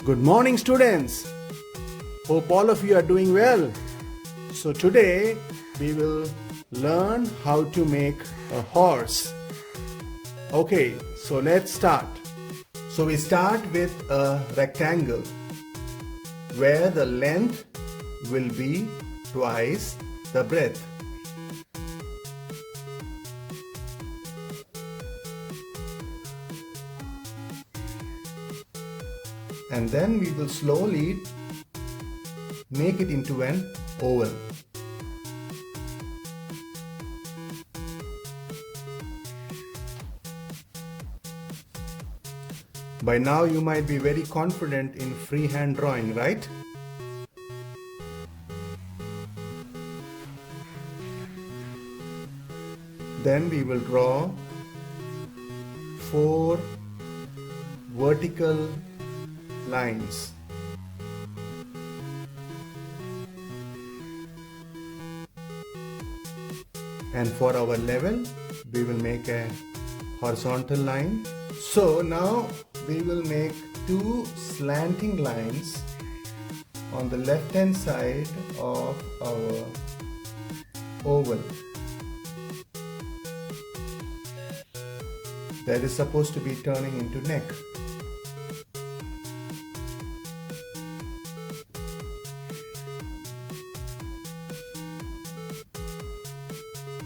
Good morning, students. Hope all of you are doing well. So today we will learn how to make a horse. Okay, so let's start. So we start with a rectangle where the length will be twice the breadth. And then we will slowly make it into an oval. By now you might be very confident in freehand drawing, right? Then we will draw 4 vertical lines. And for our level, we will make a horizontal line. So now we will make 2 slanting lines on the left hand side of our oval. That is supposed to be turning into neck.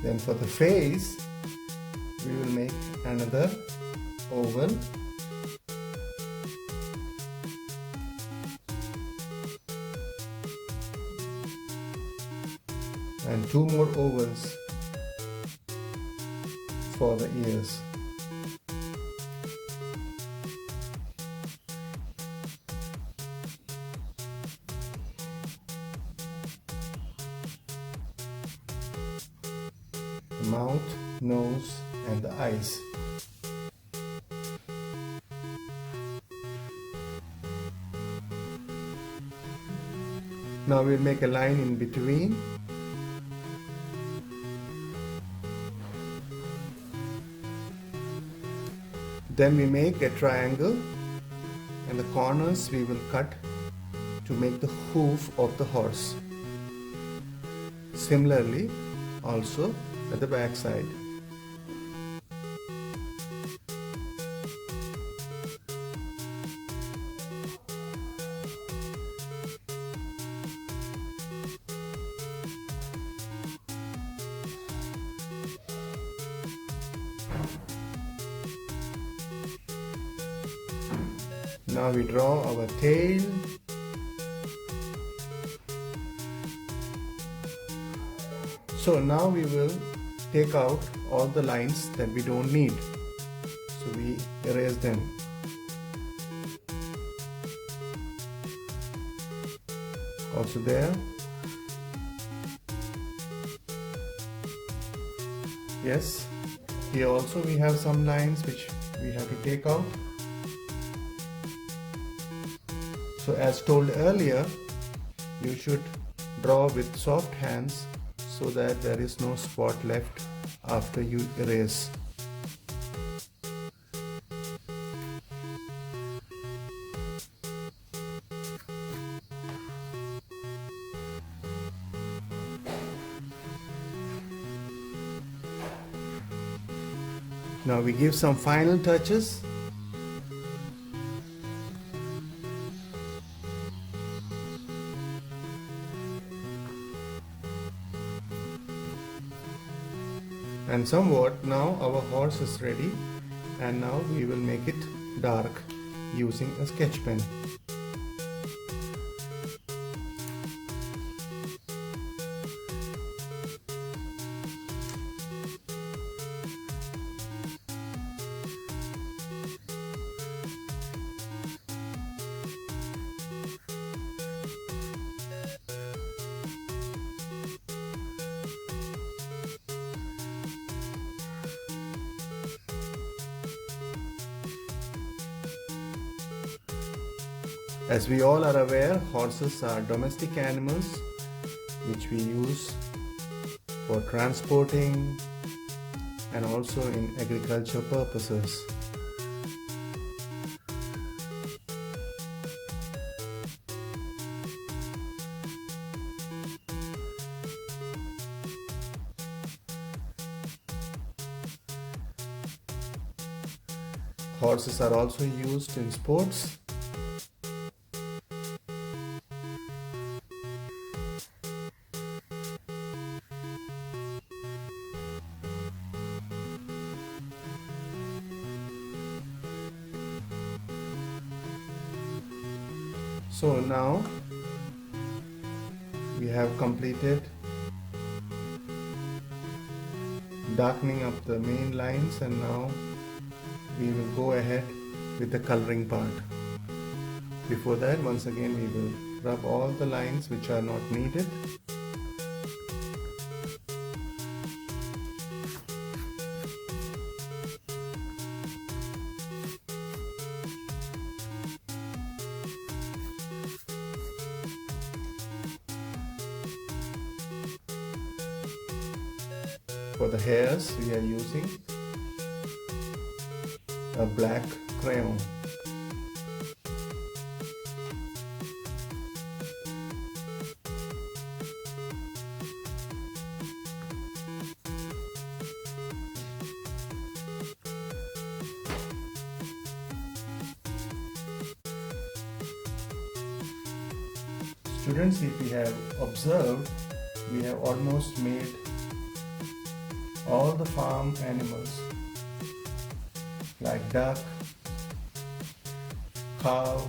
Then for the face, we will make another oval. And 2 more ovals for the ears. The mouth, nose, and the eyes. Now we'll make a line in between. Then we make a triangle, and the corners we will cut to make the hoof of the horse. Similarly, also at the back side. Now we draw our tail. So now we will take out all the lines that we don't need. So we erase them. Also there. Yes, here also we have some lines which we have to take out. So as told earlier, you should draw with soft hands so that there is no spot left after you erase. Now we give some final touches. And somewhat now our horse is ready, and now we will make it dark using a sketch pen. As we all are aware, horses are domestic animals which we use for transporting and also in agriculture purposes. Horses are also used in sports. So now we have completed darkening up the main lines, and now we will go ahead with the coloring part. Before that, once again we will rub all the lines which are not needed. For the hairs, we are using a black crayon. Students, if we have observed, we have almost made all the farm animals like duck, cow,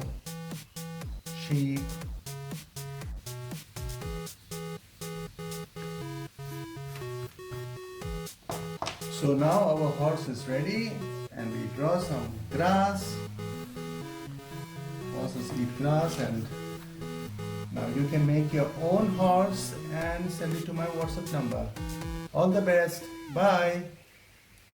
sheep, so now our horse is ready, and we draw some grass. Horses eat grass, and now you can make your own horse and send it to my WhatsApp number. All the best. Bye.